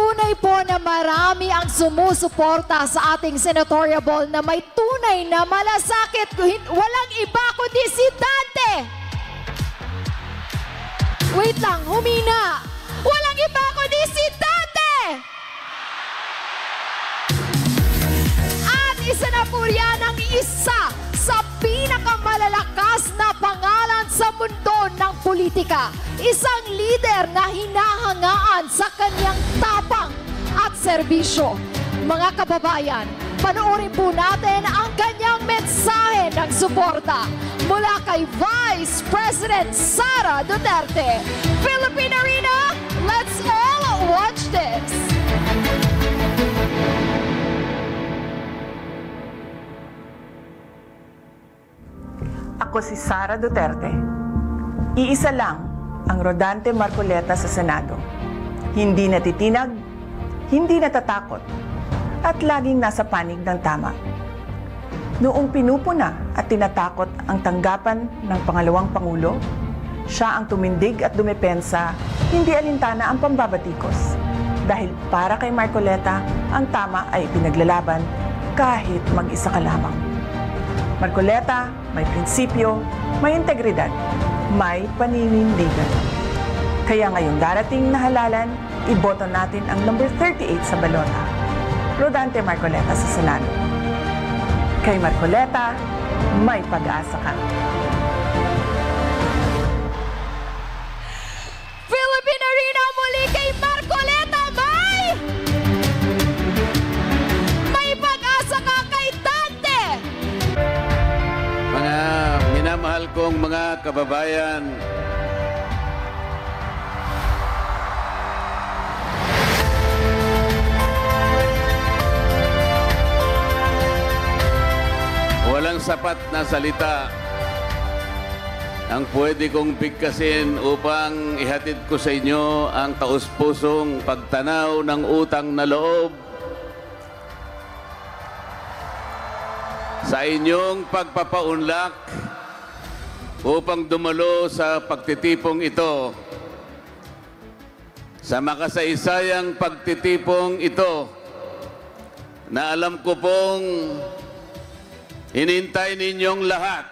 Tunay po na marami ang sumusuporta sa ating senatorial ball na may tunay na malasakit. Walang iba kundi si Dante. Wait lang, humina. Walang iba kundi si Dante. At isa na po yan ang isa sa pinakamalalakas na pangalan sa mundo ng politika. Isang leader na hinahangaan sa kanyang tapang at serbisyo. Mga kababayan, panoorin po natin ang kanyang mensahe ng suporta mula kay Vice President Sara Duterte. Philippine Arena, let's all watch this! Ako si Sara Duterte. Iisa lang ang Rodante Marcoleta sa Senado. Hindi natitinag, hindi natatakot, at laging nasa panig ng tama. Noong pinupuna at tinatakot ang tanggapan ng pangalawang Pangulo, siya ang tumindig at dumepensa, hindi alintana ang pambabatikos. Dahil para kay Marcoleta, ang tama ay pinaglalaban kahit mag-isa ka lamang. Marcoleta, may prinsipyo, may integridad, may paninindigan. Kaya ngayong darating na halalan, iboto natin ang number 38 sa balota, Rodante Marcoleta sa Senado. Kay Marcoleta, may pag-asa ka. Philippine Arena muli kay Marcoleta, may pag-asa ka kay Dante! Mga minamahal kong mga kababayan, walang sapat na salita ang pwede kong bigkasin upang ihatid ko sa inyo ang taus-pusong pagtanaw ng utang na loob sa inyong pagpapaunlak upang dumalo sa pagtitipong ito. Sa makasaysayang pagtitipong ito na alam ko pong hinintay ninyong lahat.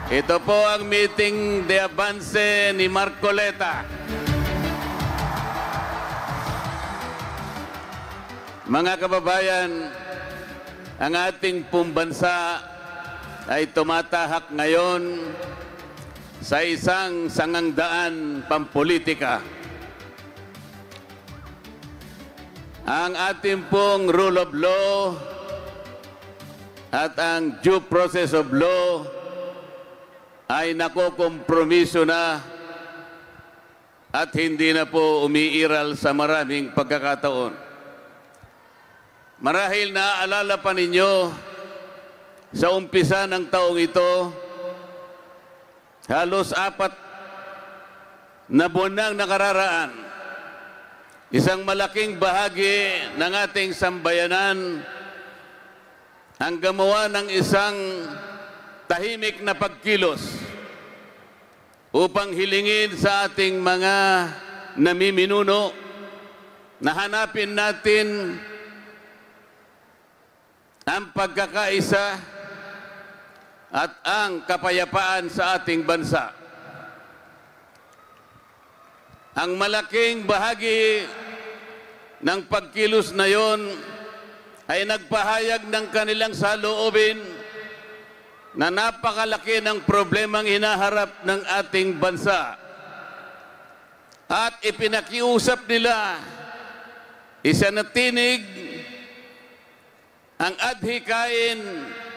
Ito po ang meeting de avance ni Marcoleta. Mga kababayan, ang ating pumbansa ay tumatahak ngayon sa isang sangangdaan pampolitika. Ang ating pong rule of law at ang due process of law ay nakokompromiso na at hindi na po umiiral sa maraming pagkakataon. Marahil naaalala pa ninyo sa umpisa ng taong ito, halos 4 na buwan nang nakararaan, isang malaking bahagi ng ating sambayanan ang gumawa ng isang tahimik na pagkilos upang hilingin sa ating mga namiminuno na hanapin natin ang pagkakaisa at ang kapayapaan sa ating bansa. Ang malaking bahagi ng pagkilos na yon ay nagpahayag ng kanilang saloobin na napakalaki ng problemang hinaharap ng ating bansa. At ipinakiusap nila, isanatinig ang adhikain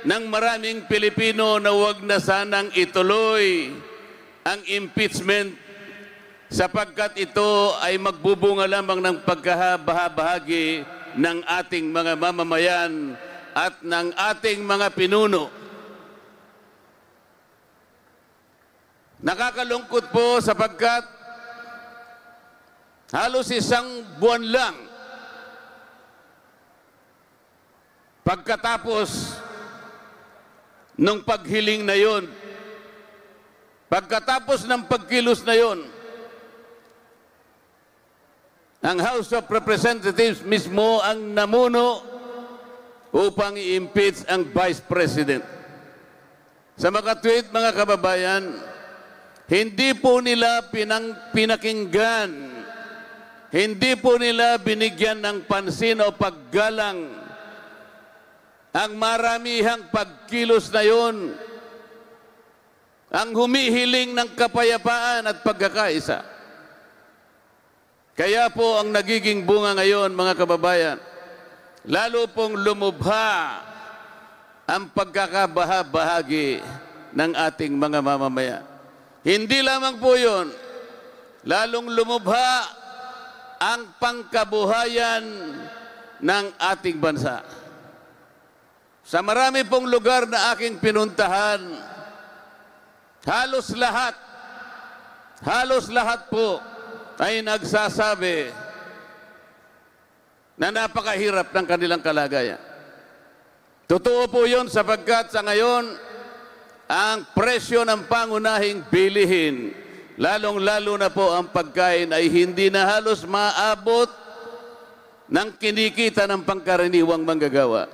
ng maraming Pilipino na huwag na sanang ituloy ang impeachment sapagkat ito ay magbubunga lamang ng pagkahabahagi ng ating mga mamamayan at ng ating mga pinuno. Nakakalungkot po sapagkat halos 1 buwan lang pagkatapos ng paghiling na yon, pagkatapos ng pagkilos na yon, Ang House of Representatives mismo ang namuno upang i-impeach ang Vice President. Sa makatwid, mga kababayan, hindi po nila pinakinggan, hindi po nila binigyan ng pansin o paggalang ang maramihang pagkilos na yon, ang humihiling ng kapayapaan at pagkakaisa. Kaya po ang nagiging bunga ngayon, mga kababayan, lalo pong lumubha ang pagkakabaha-bahagi ng ating mga mamamayan. Hindi lamang po yun, lalong lumubha ang pangkabuhayan ng ating bansa. Sa marami pong lugar na aking pinuntahan, halos lahat po ay nagsasabi na napakahirap ng kanilang kalagayan. Totoo po yun sapagkat sa ngayon, ang presyo ng pangunahing bilihin, lalong-lalo na po ang pagkain, ay hindi na halos maabot ng kinikita ng pangkaraniwang manggagawa.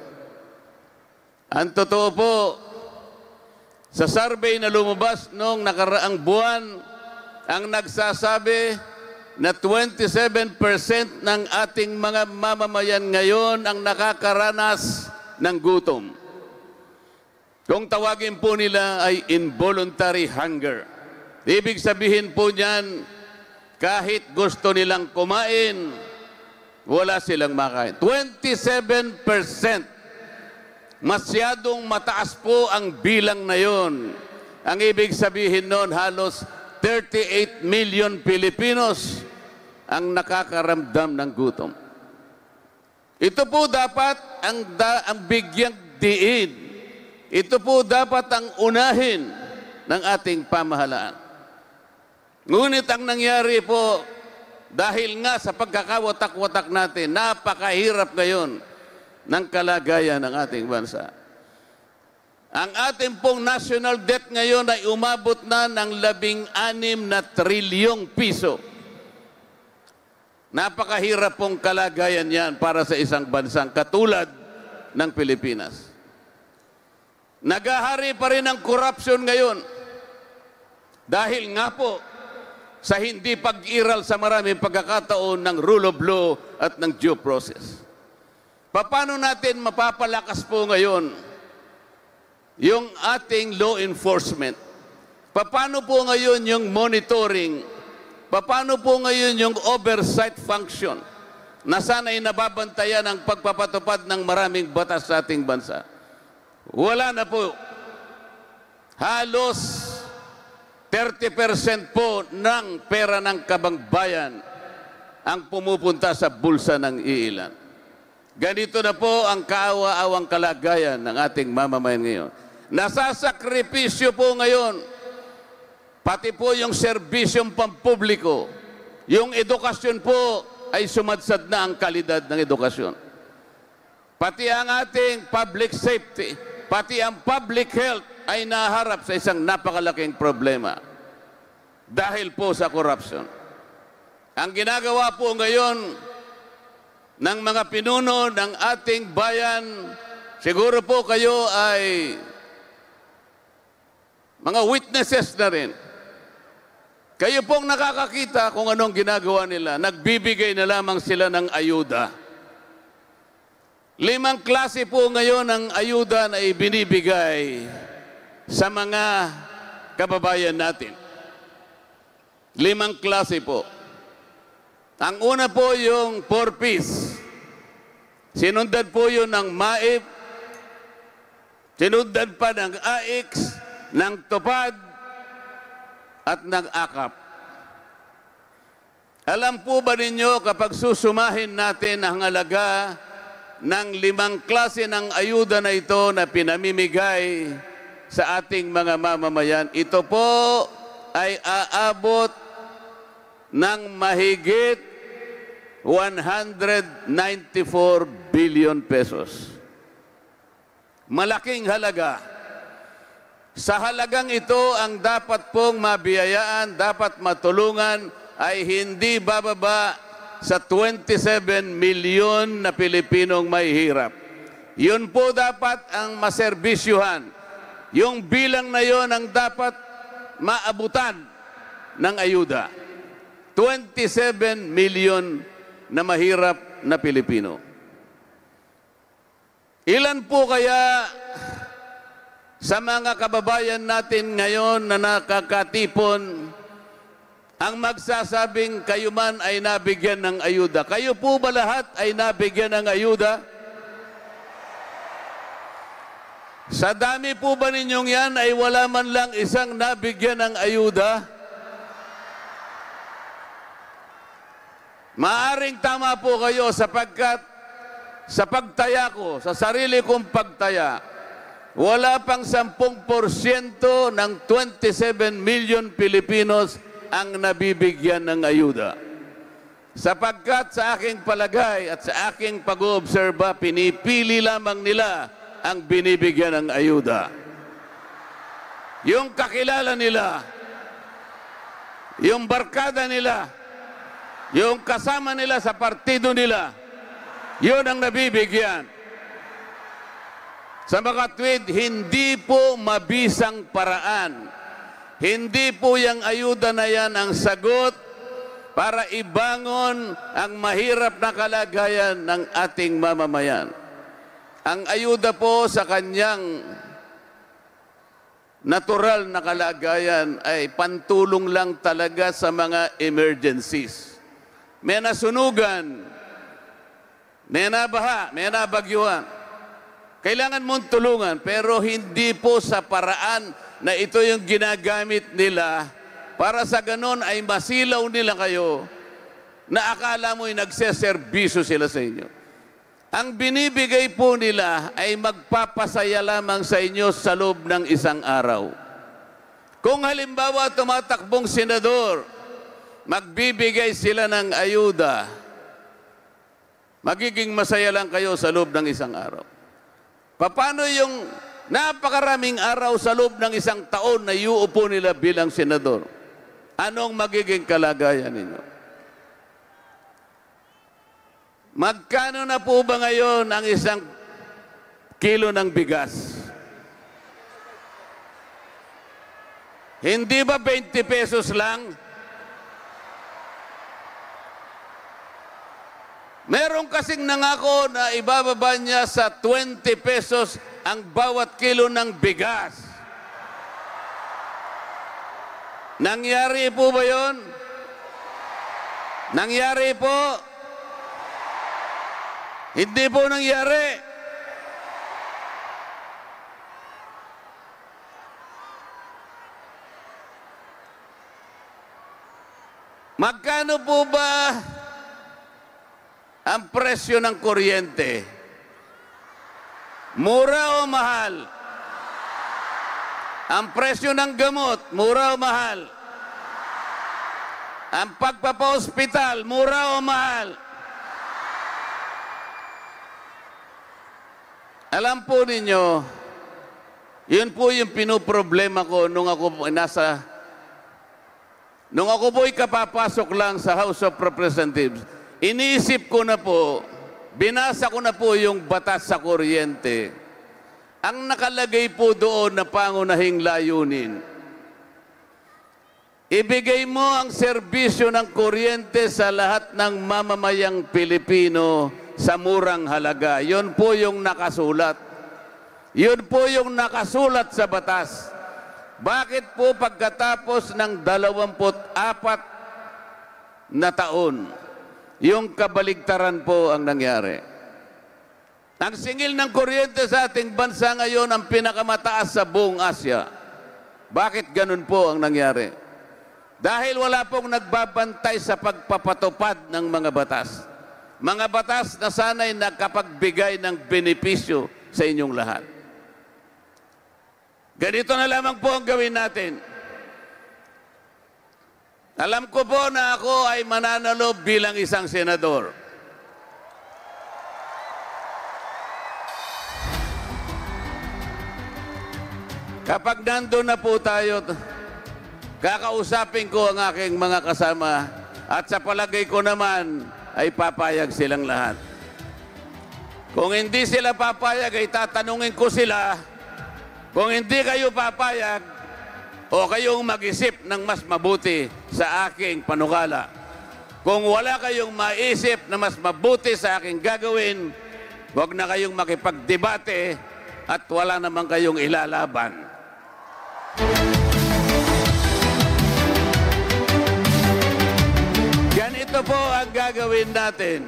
Ang totoo po, sa survey na lumabas noong nakaraang buwan, ang nagsasabi na 27% ng ating mga mamamayan ngayon ang nakakaranas ng gutom. Kung tawagin po nila ay involuntary hunger. Ibig sabihin po niyan, kahit gusto nilang kumain, wala silang makain. 27%. Masyadong mataas po ang bilang na yon. Ang ibig sabihin noon, halos 38 million Pilipinos ang nakakaramdam ng gutom. Ito po dapat ang bigyang diin. Ito po dapat ang unahin ng ating pamahalaan. Ngunit ang nangyari po, dahil nga sa pagkakawatak-watak natin, napakahirap ngayon ng kalagayan ng ating bansa. Ang ating pong national debt ngayon ay umabot na ng 16 na trilyong piso. Napakahirap pong kalagayan yan para sa isang bansang katulad ng Pilipinas. Nagahari pa rin ang corruption ngayon dahil nga po sa hindi pag-iral sa maraming pagkakataon ng rule of law at ng due process. Paano natin mapapalakas po ngayon yung ating law enforcement? Paano po ngayon yung monitoring? Paano po ngayon yung oversight function na sana'y nababantayan ang pagpapatupad ng maraming batas sa ating bansa? Wala na po. Halos 30% po ng pera ng kabangbayan ang pumupunta sa bulsa ng iilan. Ganito na po ang kaawa-awang kalagayan ng ating mamamayan ngayon. Nasasakripisyo po ngayon, pati po yung serbisyong pampubliko, yung edukasyon po ay sumadsad na ang kalidad ng edukasyon. Pati ang ating public safety, pati ang public health ay naharap sa isang napakalaking problema dahil po sa corruption. Ang ginagawa po ngayon ng mga pinuno ng ating bayan, siguro po kayo ay mga witnesses na rin. Kayo pong nakakakita kung anong ginagawa nila. Nagbibigay na lamang sila ng ayuda. 5 klase po ngayon ang ayuda na ibinibigay sa mga kababayan natin. 5 klase po. Ang una po yung 4Ps. Sinundan po yun ng MAIP, sinundan pa ng AIX, ng TUPAD, at ng AKAP. Alam po ba ninyo kapag susumahin natin ang halaga ng 5 klase ng ayuda na ito na pinamimigay sa ating mga mamamayan, ito po ay aabot ng mahigit 194 billion pesos. Malaking halaga. Sa halagang ito, ang dapat pong mabiyayaan, dapat matulungan ay hindi bababa sa 27 milyon na Pilipinong may hirap. Yun po dapat ang maserbisyuhan. Yung bilang na yon ang dapat maabutan ng ayuda. 27 milyon na mahirap na Pilipino. Ilan po kaya sa mga kababayan natin ngayon na nakakatipon ang magsasabing kayo man ay nabigyan ng ayuda? Kayo po ba lahat ay nabigyan ng ayuda? Sa dami po ba ninyong yan ay wala man lang isang nabigyan ng ayuda? Maaring tama po kayo sapagkat sa pagtaya ko, sa sarili kong pagtaya, wala pang 10% ng 27 million Pilipinos ang nabibigyan ng ayuda. Sapagkat sa aking palagay at sa aking pag-oobserba, pinipili lamang nila ang binibigyan ng ayuda. Yung kakilala nila, yung barkada nila, yung kasama nila sa partido nila, yun ang nabibigyan. Sa mga tweet, hindi po mabisang paraan. Hindi po yung ayuda na yan ang sagot para ibangon ang mahirap na kalagayan ng ating mamamayan. Ang ayuda po sa kanyang natural na kalagayan ay pantulong lang talaga sa mga emergencies. May nasunugan, may nabaha, may nabagyuhan. Kailangan mong tulungan, pero hindi po sa paraan na ito yung ginagamit nila para sa ganon ay masilaw nila kayo na akala mo'y nagseserbisyo sila sa inyo. Ang binibigay po nila ay magpapasaya lamang sa inyo sa loob ng isang araw. Kung halimbawa tumatakbong senador, magbibigay sila ng ayuda, magiging masaya lang kayo sa loob ng isang araw. Paano yung napakaraming araw sa loob ng isang taon na iuupo nila bilang senador? Anong magiging kalagayan ninyo? Magkano na po ba ngayon ang isang kilo ng bigas? Hindi ba 20 pesos lang? Meron kasing nangako na ibababa niya sa 20 pesos ang bawat kilo ng bigas. Nangyari po ba yun? Nangyari po? Hindi po nangyari. Magkano po ba ang presyo ng kuryente? Mura o mahal? Ang presyo ng gamot, mura o mahal? Ang pagpapa-hospital, mura o mahal? Alam po ninyo, yun po yung pinoproblema ko nung ako po'y kapapasok lang sa House of Representatives. Iniisip ko na po, binasa ko na po yung batas sa kuryente. Ang nakalagay po doon na pangunahing layunin, ibigay mo ang serbisyo ng kuryente sa lahat ng mamamayang Pilipino sa murang halaga. Yun po yung nakasulat. Yun po yung nakasulat sa batas. Bakit po pagkatapos ng 24 na taon, yung kabaligtaran po ang nangyari? Ang singil ng kuryente sa ating bansa ngayon ang pinakamataas sa buong Asya. Bakit ganun po ang nangyari? Dahil wala pong nagbabantay sa pagpapatupad ng mga batas. Mga batas na sana'y nakapagbigay ng benepisyo sa inyong lahat. Ganito na lamang po ang gawin natin. Alam ko po na ako ay mananalo bilang isang senador. Kapag nandun na po tayo, kakausapin ko ang aking mga kasama at sa palagay ko naman ay papayag silang lahat. Kung hindi sila papayag, ay tatanungin ko sila, kung hindi kayo papayag, o kayong mag-isip ng mas mabuti sa aking panukala. Kung wala kayong maisip na mas mabuti sa aking gagawin, huwag na kayong makipagdebate at wala naman kayong ilalaban. Ganito po ang gagawin natin.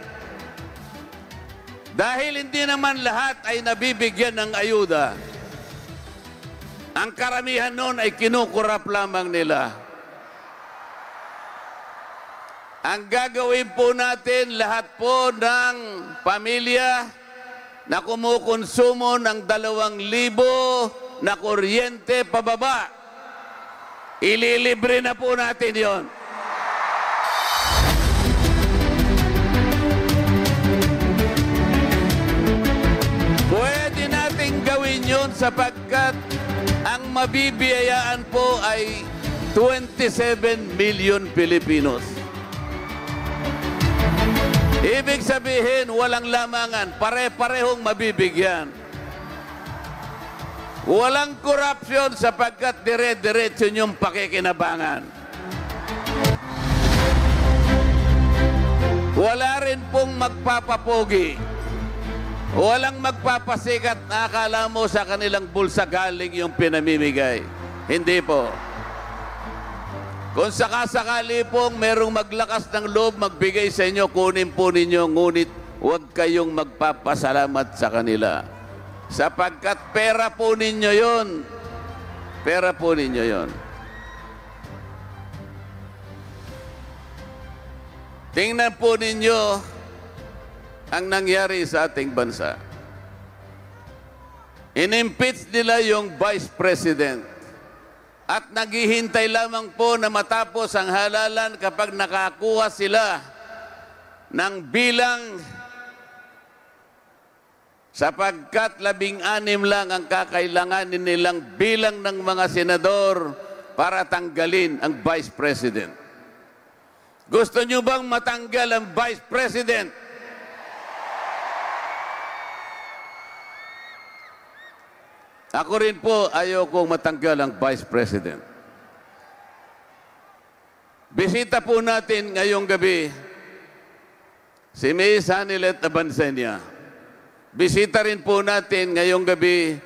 Dahil hindi naman lahat ay nabibigyan ng ayuda, ang karamihan noon ay kinukurap lamang nila. Ang gagawin po natin, lahat po ng pamilya na kumukonsumo ng 2,000 na kuryente pababa, ililibre na po natin yon. Pwede natin gawin yun sapagkat ang mabibiyayaan po ay 27 million Filipinos. Ibig sabihin, walang lamangan, pare-parehong mabibigyan. Walang korupsyon sapagkat dire-diretso yung pakikinabangan. Wala rin pong magpapapogi. Walang magpapasikat na akala mo sa kanilang bulsa galing yung pinamimigay. Hindi po. Kung sakasakali pong merong maglakas ng loob magbigay sa inyo, kunin po ninyo, ngunit huwag kayong magpapasalamat sa kanila. Sapagkat pera po ninyo yon. Pera po ninyo yon. Tingnan po ninyo ang nangyari sa ating bansa. In-impeach nila yung Vice President at naghihintay lamang po na matapos ang halalan kapag nakakuha sila ng bilang, sapagkat 16 lang ang kakailanganin nilang bilang ng mga senador para tanggalin ang Vice President. Gusto nyo bang matanggal ang Vice President? Ako rin po, ayaw kong matanggal ang Vice President. Bisita po natin ngayong gabi si Ms. Hanilet Abansenia. Bisita rin po natin ngayong gabi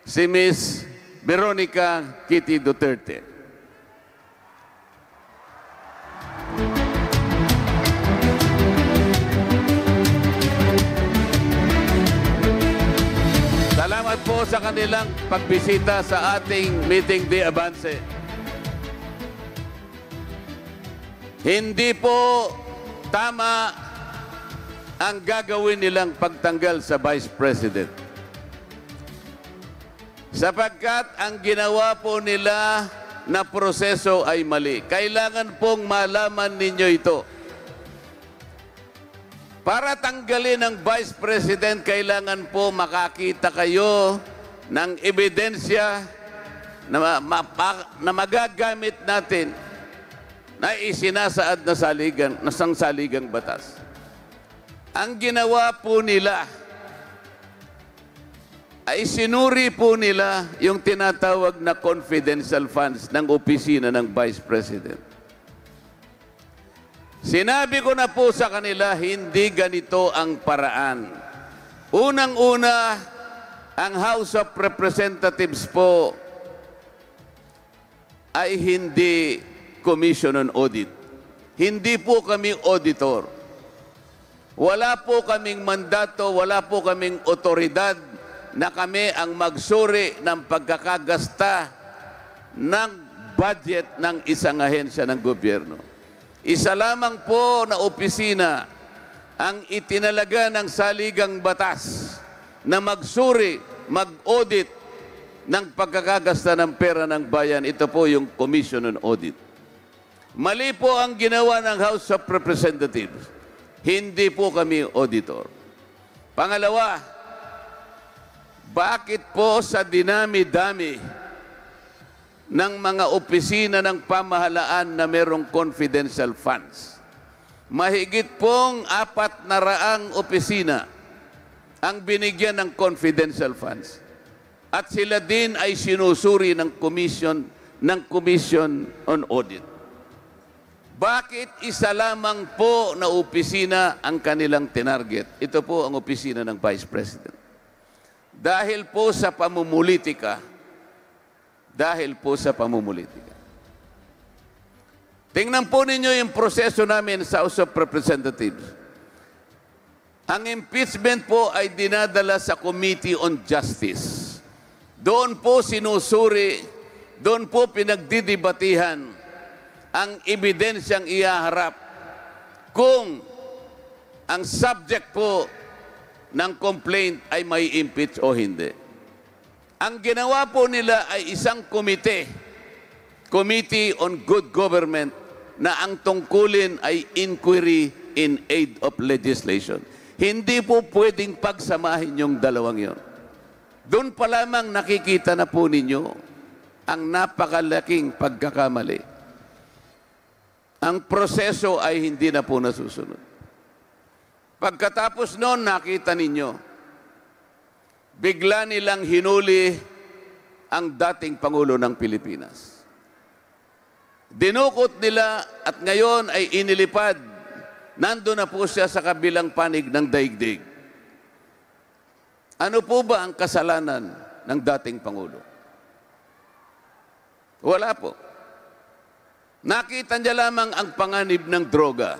si Ms. Veronica Kitty Duterte. Salamat po sa kanilang pagbisita sa ating meeting de avance. Hindi po tama ang gagawin nilang pagtanggal sa Vice President. Sapagkat ang ginawa po nila na proseso ay mali. Kailangan pong malaman ninyo ito. Para tanggalin ang Vice President, kailangan po makakita kayo ng ebidensya na magagamit natin na isinasaad na saligang batas. Ang ginawa po nila ay sinuri po nila yung tinatawag na confidential funds ng opisina ng Vice President. Sinabi ko na po sa kanila, hindi ganito ang paraan. Unang-una, ang House of Representatives po ay hindi Commission on Audit. Hindi po kami auditor. Wala po kaming mandato, wala po kaming otoridad na kami ang magsuri ng pagkakagasta ng budget ng isang ahensya ng gobyerno. Isa lamang po na opisina ang itinalaga ng saligang batas na magsuri, mag-audit ng pagkakagasta ng pera ng bayan. Ito po yung Commission on Audit. Mali po ang ginawa ng House of Representatives. Hindi po kami auditor. Pangalawa, bakit po sa dinami-dami ng mga opisina ng pamahalaan na merong confidential funds, mahigit pong 400 opisina ang binigyan ng confidential funds. At sila din ay sinusuri ng Commission on Audit. Bakit isa lamang po na opisina ang kanilang tinarget? Ito po ang opisina ng Vice President. Dahil po sa pamumulitika. Dahil po sa pamumulitika. Tingnan po ninyo yung proseso namin sa House of Representatives. Ang impeachment po ay dinadala sa Committee on Justice. Doon po sinusuri, doon po pinagdidibatihan ang ebidensyang ihaharap kung ang subject po ng complaint ay may impeach o hindi. Ang ginawa po nila ay isang komite, Committee on Good Government, na ang tungkulin ay inquiry in aid of legislation. Hindi po pwedeng pagsamahin yung dalawang yon. Doon pa lamang nakikita na po ninyo ang napakalaking pagkakamali. Ang proseso ay hindi na po nasusunod. Pagkatapos noon, nakita ninyo, bigla nilang hinuli ang dating Pangulo ng Pilipinas. Dinukot nila at ngayon ay inilipad. Nandun na po siya sa kabilang panig ng daigdig. Ano po ba ang kasalanan ng dating Pangulo? Wala po. Nakita niya lamang ang panganib ng droga.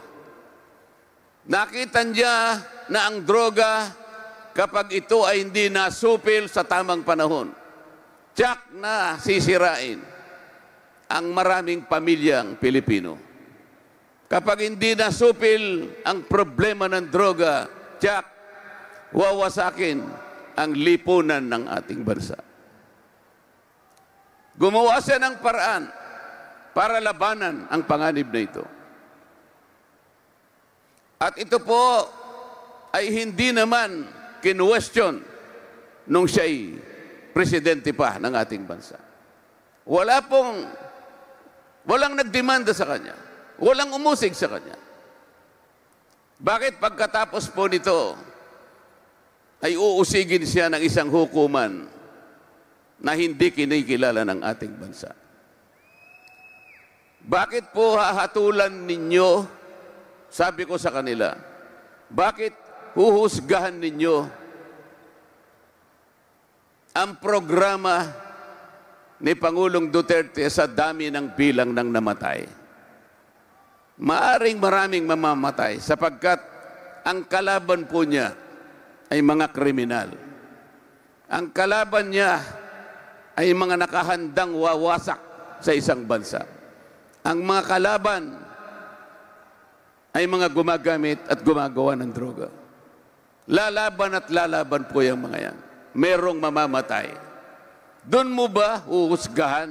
Nakita niya na ang droga, kapag ito ay hindi nasupil sa tamang panahon, tiyak na sisirain ang maraming pamilyang Pilipino. Kapag hindi nasupil ang problema ng droga, tiyak, wawasakin ang lipunan ng ating bansa. Gumawa siya ng paraan para labanan ang panganib na ito. At ito po ay hindi naman kinwestiyon nung siya'y presidente pa ng ating bansa. Walang nagdemanda sa kanya. Walang umusig sa kanya. Bakit pagkatapos po nito ay uusigin siya ng isang hukuman na hindi kinikilala ng ating bansa? Bakit po hahatulan ninyo, sabi ko sa kanila, bakit huhusgahan ninyo ang programa ni Pangulong Duterte sa dami ng bilang ng namatay? Maaring maraming mamamatay sapagkat ang kalaban po niya ay mga kriminal. Ang kalaban niya ay mga nakahandang wawasak sa isang bansa. Ang mga kalaban ay mga gumagamit at gumagawa ng droga. Lalaban at lalaban po yung mga yan. Merong mamamatay. Doon mo ba huhusgahan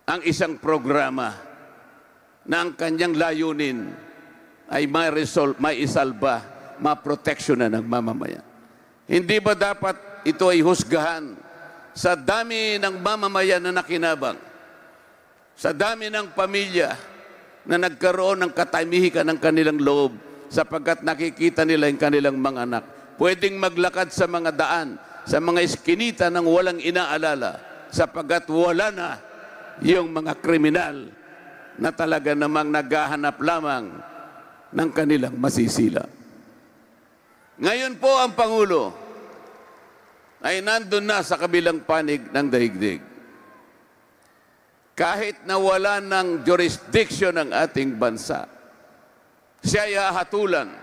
ang isang programa na ang kanyang layunin ay maisalba, maproteksyonan ng mamamayan? Hindi ba dapat ito ay husgahan sa dami ng mamamayan na nakinabang? Sa dami ng pamilya na nagkaroon ng katahimikan ng kanilang loob sapagkat nakikita nila yung kanilang mga anak. Pwedeng maglakad sa mga daan, sa mga eskinita ng walang inaalala sapagkat wala na yung mga kriminal na talaga namang naghahanap lamang ng kanilang masisila. Ngayon po ang Pangulo ay nandun na sa kabilang panig ng daigdig. Kahit na wala ng jurisdiction ng ating bansa, siya ay hahatulan.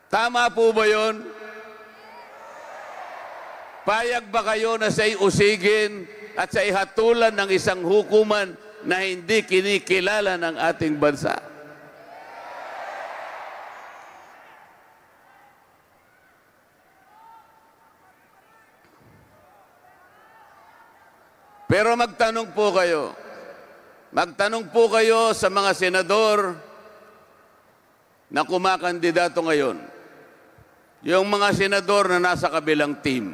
Tama po ba yun? Payag ba kayo na siya'y usigin at siya'y hatulan ng isang hukuman na hindi kinikilala ng ating bansa? Pero magtanong po kayo sa mga senador na kumakandidato ngayon. Yung mga senador na nasa kabilang team.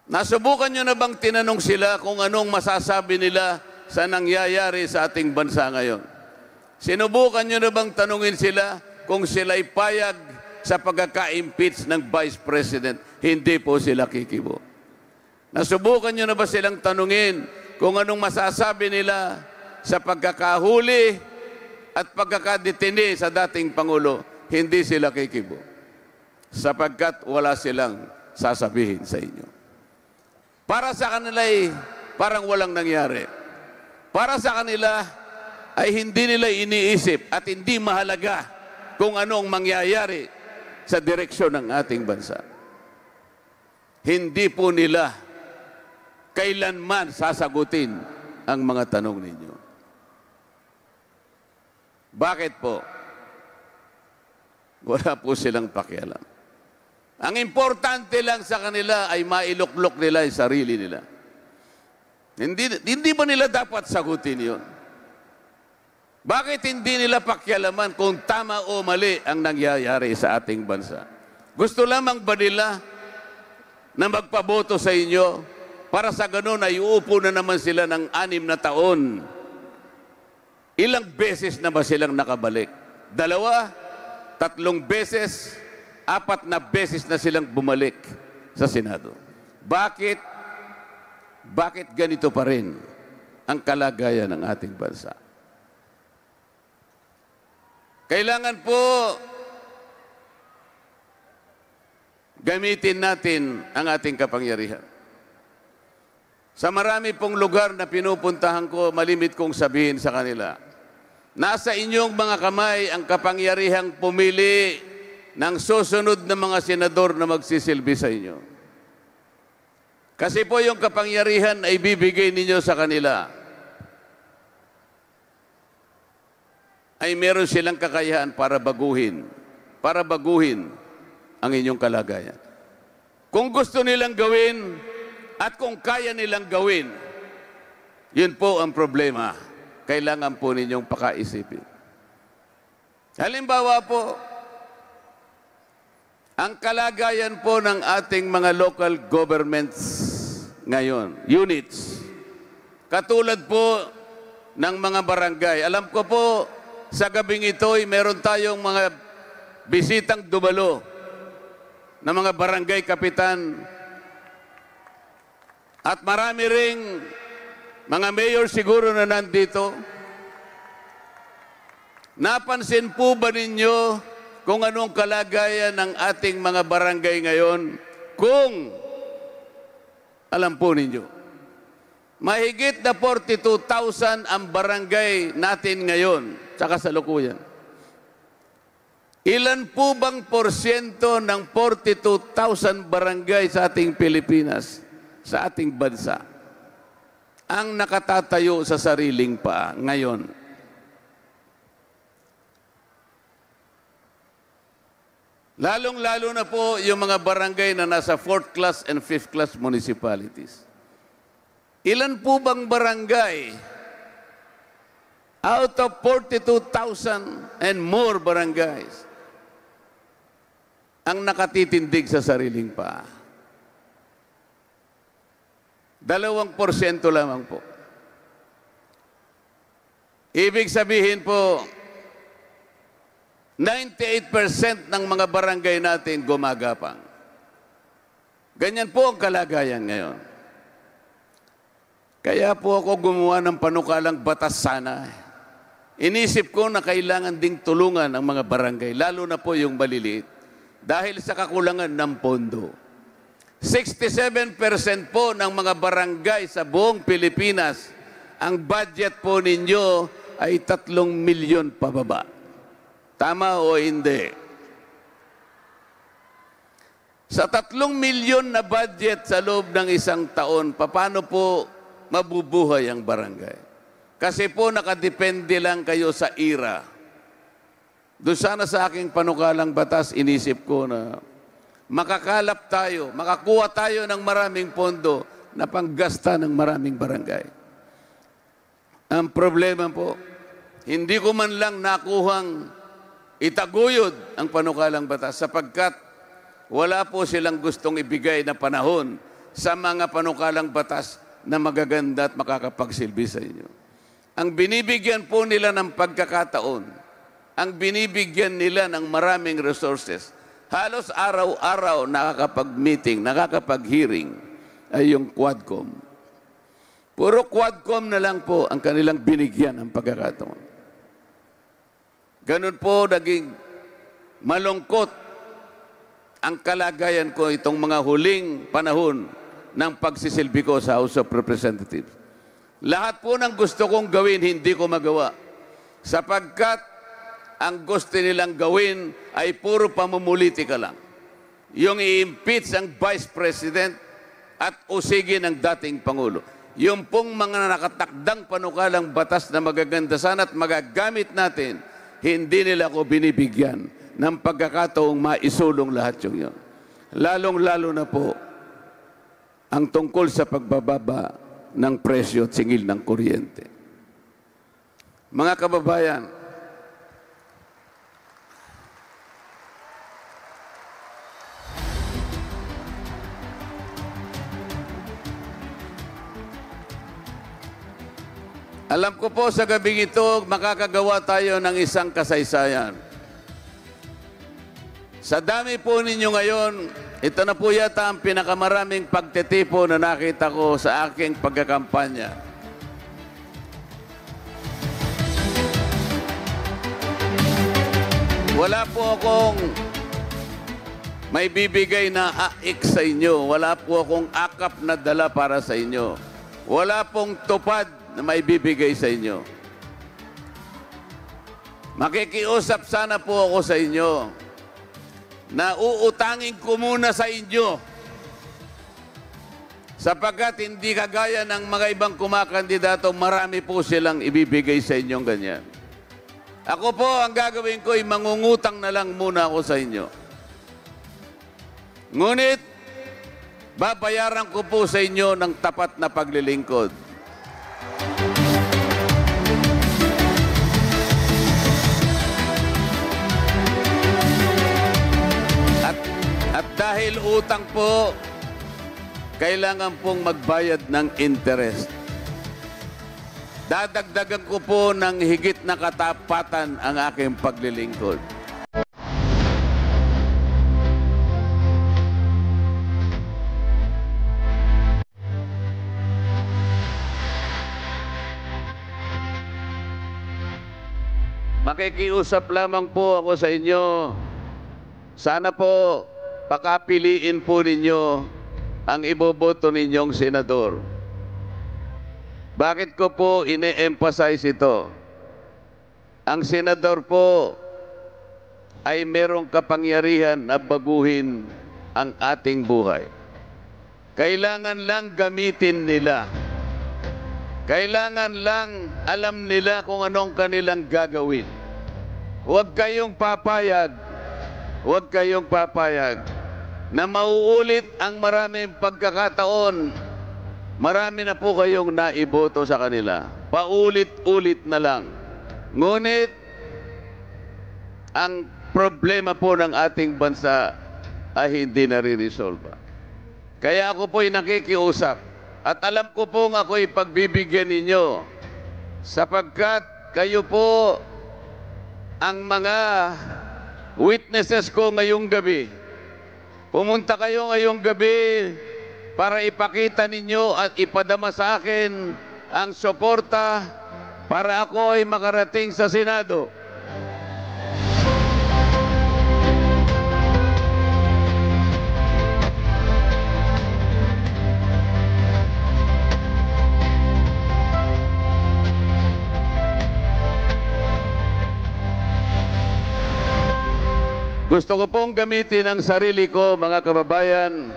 Nasubukan nyo na bang tinanong sila kung anong masasabi nila sa nangyayari sa ating bansa ngayon? Sinubukan nyo na bang tanungin sila kung sila'y payag sa pagkaka-impeach ng Vice President? Hindi po sila kikibo. Nasubukan nyo na ba silang tanungin kung anong masasabi nila sa pagkakahuli at pagkakadetine sa dating Pangulo? Hindi sila kikibo. Sapagkat wala silang sasabihin sa inyo. Para sa kanila ay parang walang nangyari. Para sa kanila ay hindi nila iniisip at hindi mahalaga kung ano ang mangyayari sa direksyon ng ating bansa. Hindi po nila kailanman sasagutin ang mga tanong ninyo. Bakit po? Wala po silang pakialam. Ang importante lang sa kanila ay mailuklok nila yung sarili nila. Hindi ba nila dapat sagutin yun? Bakit hindi nila pakialaman kung tama o mali ang nangyayari sa ating bansa? Gusto lamang ba nila na magpaboto sa inyo para sa ganun ay uupo na naman sila ng 6 na taon? Ilang beses na ba silang nakabalik? 2, 3 beses, 4 na beses na silang bumalik sa Senado. Bakit ganito pa rin ang kalagayan ng ating bansa? Kailangan po gamitin natin ang ating kapangyarihan. Sa marami pong lugar na pinupuntahan ko, malimit kong sabihin sa kanila, nasa inyong mga kamay ang kapangyarihang pumili ng susunod na mga senador na magsisilbi sa inyo. Kasi po yung kapangyarihan ay bibigay ninyo sa kanila. Ay meron silang kakayahan para baguhin ang inyong kalagayan. Kung gusto nilang gawin at kung kaya nilang gawin, yun po ang problema. Kailangan po ninyong pakaisipin. Halimbawa po, ang kalagayan po ng ating mga local governments ngayon, units, katulad po ng mga barangay. Alam ko po, sa gabing ito ay meron tayong mga bisitang dumalo na mga barangay kapitan at marami ring mga mayor siguro na nandito. Napansin po ba ninyo kung anong kalagayan ng ating mga barangay ngayon? Kung alam po ninyo, mahigit na 42,000 ang barangay natin ngayon sa kasalukuyan. Ilan po bang porsyento ng 42,000 barangay sa ating Pilipinas, sa ating bansa, ang nakatatayo sa sariling paa ngayon? Lalong-lalo na po yung mga barangay na nasa 4th class and 5th class municipalities. Ilan po bang barangay out of 42,000 and more barangays ang nakatitindig sa sariling paa? 2% lamang po. Ibig sabihin po, 98% ng mga barangay natin gumagapang. Ganyan po ang kalagayan ngayon. Kaya po ako gumawa ng panukalang batas sana. Inisip ko na kailangan ding tulungan ang mga barangay, lalo na po yung maliliit, dahil sa kakulangan ng pondo. 67% po ng mga barangay sa buong Pilipinas, ang budget po ninyo ay 3 milyon pababa. Tama o hindi? Sa 3 milyon na budget sa loob ng isang taon, paano po mabubuhay ang barangay? Kasi po nakadepende lang kayo sa IRA. Doon sana sa aking panukalang batas, inisip ko na makakalap tayo, makakuha tayo ng maraming pondo na panggasta ng maraming barangay. Ang problema po, hindi ko man lang nakuhang itaguyod ang panukalang batas sapagkat wala po silang gustong ibigay na panahon sa mga panukalang batas na magaganda at makakapagsilbi sa inyo. Ang binibigyan po nila ng pagkakataon, ang binibigyan nila ng maraming resources, halos araw-araw nakakapag-meeting, nakakapag-hearing ay yung Quadcom. Puro Quadcom na lang po ang kanilang binigyan ng pagkakataon. Ganun po naging malungkot ang kalagayan ko itong mga huling panahon ng pagsisilbi ko sa House of Representatives. Lahat po ng gusto kong gawin, hindi ko magawa. Sapagkat ang gusto nilang gawin ay puro pamumulitika lang. Yung i-impeach ang Vice President at usigin ang dating Pangulo. Yung pong mga nakatakdang panukalang batas na magaganda sana at magagamit natin, hindi nila ko binibigyan ng pagkakataong maisulong lahat yung yun. Lalong-lalo na po ang tungkol sa pagbababa ng presyo at singil ng kuryente. Mga kababayan, alam ko po sa gabing ito, makakagawa tayo ng isang kasaysayan. Sa dami po ninyo ngayon, ito na po yata ang pinakamaraming pagtitipo na nakita ko sa aking pagkakampanya. Wala po akong may bibigay na aik sa inyo. Wala po akong akap na dala para sa inyo. Wala pong tupad na may bibigay sa inyo. Makikiusap sana po ako sa inyo na uutangin ko muna sa inyo sapagkat hindi kagaya ng mga ibang kumakandidato, marami po silang ibibigay sa inyong ganyan. Ako po, ang gagawin ko ay mangungutang na lang muna ako sa inyo. Ngunit, babayaran ko po sa inyo ng tapat na paglilingkod. At dahil utang po, kailangan pong magbayad ng interest. Dadagdagan ko po ng higit na katapatan ang aking paglilingkod. Makikiusap lamang po ako sa inyo. Sana po pakapiliin po ninyo ang iboboto ninyong senador. Bakit ko po ine-emphasize ito? Ang senador po ay merong kapangyarihan na baguhin ang ating buhay. Kailangan lang gamitin nila. Kailangan lang alam nila kung anong kanilang gagawin. Huwag kayong papayag na mauulit ang maraming pagkakataon. Marami na po kayong naiboto sa kanila. Paulit-ulit na lang. Ngunit, ang problema po ng ating bansa ay hindi nare-resolve. Kaya ako po'y nakikiusap. At alam ko pong ako'y pagbibigyan ninyo sapagkat kayo po ang mga witnesses ko ngayong gabi. Pumunta kayo ngayong gabi para ipakita ninyo at ipadama sa akin ang suporta para ako ay makarating sa Senado. Gusto ko pong gamitin ang sarili ko, mga kababayan,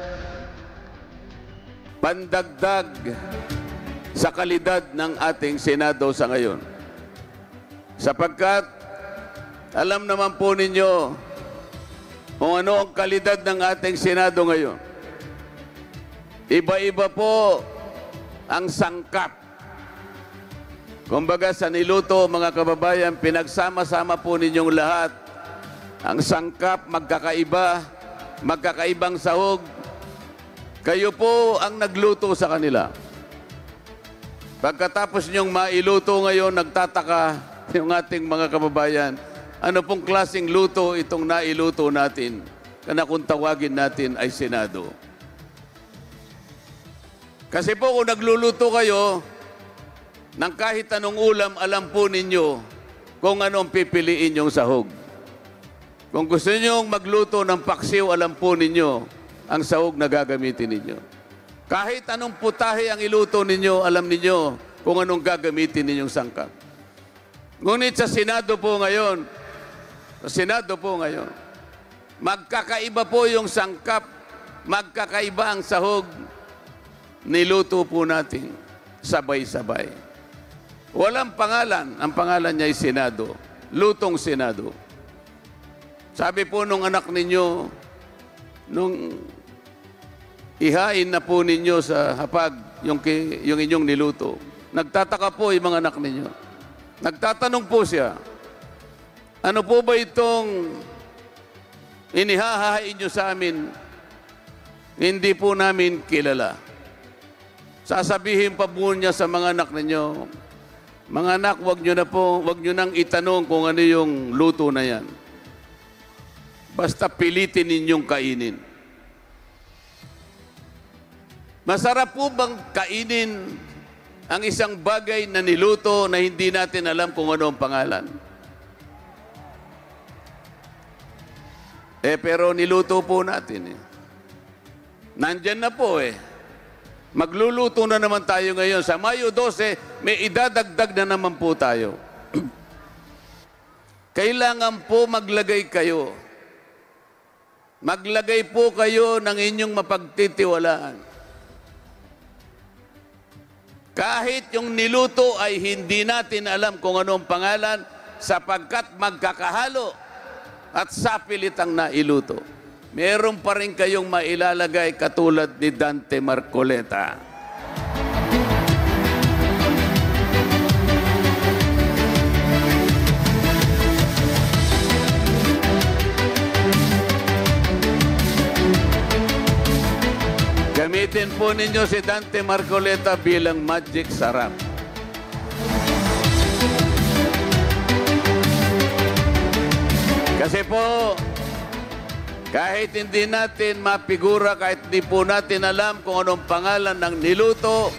pandagdag sa kalidad ng ating Senado sa ngayon. Sapagkat, alam naman po ninyo kung ano ang kalidad ng ating Senado ngayon. Iba-iba po ang sangkap. Kumbaga sa niluto, mga kababayan, pinagsama-sama po ninyong lahat. Ang sangkap, magkakaiba, magkakaibang sahog. Kayo po ang nagluto sa kanila. Pagkatapos niyong mailuto ngayon, nagtataka yung ating mga kababayan, ano pong klaseng luto itong nailuto natin, na kung tawagin natin ay Senado. Kasi po kung nagluluto kayo ng kahit anong ulam, alam po ninyo kung anong pipiliin yung sahog. Kung gusto niyo magluto ng paksiw, alam po ninyo ang sahog na gagamitin ninyo. Kahit anong putahe ang iluto ninyo, alam ninyo kung anong gagamitin ninyong sangkap. Ngunit sa Senado po ngayon, magkakaiba po yung sangkap, magkakaiba ang sahog, niluto po natin sabay-sabay. Walang pangalan, ang pangalan niya ay Senado, lutong Senado. Sabi po nung anak ninyo, nung ihain na po ninyo sa hapag yung inyong niluto, nagtataka po yung mga anak ninyo. Nagtatanong po siya, ano po ba itong inihahain nyo sa amin? Hindi po namin kilala. Sasabihin pa po niya sa mga anak ninyo, mga anak, wag nyo nang itanong kung ano yung luto na yan. Basta pilitin ninyong kainin. Masarap po bang kainin ang isang bagay na niluto na hindi natin alam kung ano ang pangalan? Pero niluto po natin. Nandyan na po Magluluto na naman tayo ngayon. Sa Mayo 12, may idadagdag na naman po tayo. Kailangan po maglagay kayo. Maglagay po kayo ng inyong mapagtitiwalaan. Kahit yung niluto ay hindi natin alam kung anong pangalan sapagkat magkakahalo at sapilit ang nailuto. Meron pa rin kayong mailalagay katulad ni Dante Marcoleta. Gamitin po ninyo si Dante Marcoleta bilang magic sarap. Kasi po, kahit hindi natin mapigura, kahit hindi po natin alam kung anong pangalan ng niluto,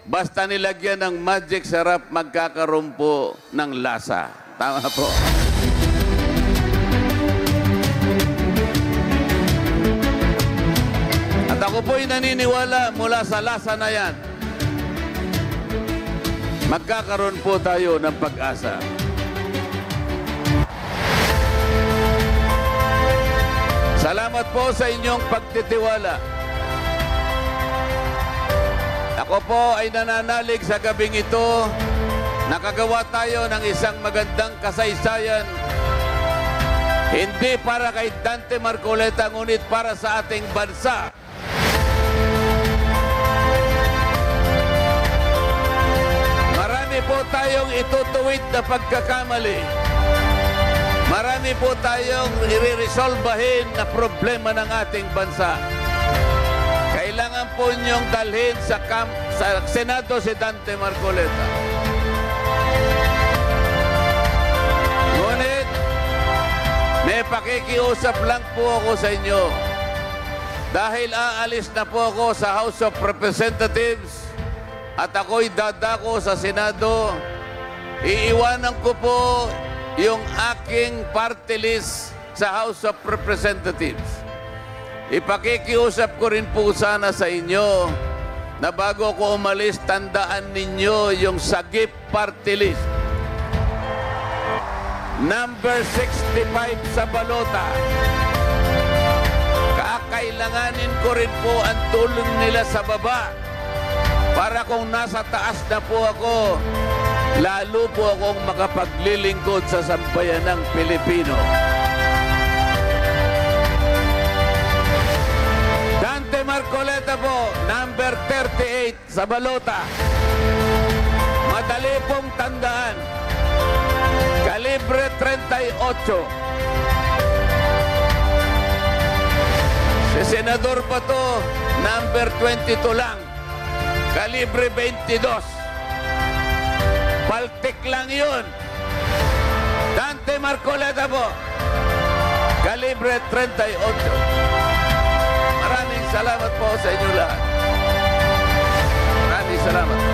basta nilagyan ng magic sarap, magkakaroon po ng lasa. Tama po. At ako po'y naniniwala mula sa lasa na yan, magkakaroon po tayo ng pag-asa. Salamat po sa inyong pagtitiwala. Ako po ay nananalig sa gabing ito, nakagawa tayo ng isang magandang kasaysayan, hindi para kay Dante Marcoleta, ngunit para sa ating bansa. Marami po tayong itutuwid na pagkakamali. Marami po tayong i-resolbahin na problema ng ating bansa. Kailangan po niyong dalhin sa Senado si Dante Marcoleta. Ngunit, may pakikiusap lang po ako sa inyo. Dahil aalis na po ako sa House of Representatives at ako'y dadako sa Senado, iiwanan ko po yung aking party list sa House of Representatives. Ipakikiusap ko rin po sana sa inyo na bago ko umalis, tandaan ninyo yung Sagip party list. Number 65 sa balota. Kakailanganin ko rin po ang tulong nila sa baba para kung nasa taas na po ako, lalo po akong makapaglilingkod sa sambayanang Pilipino. Dante Marcoleta po, number 38 sa balota. Madali pong tandaan. Kalibre 38. Si Senador pa to, number 22 lang. Kalibre 22. Paltik lang yun. Dante Marcoleta po. Kalibre 38. Maraming salamat po sa inyo lahat. Maraming salamat.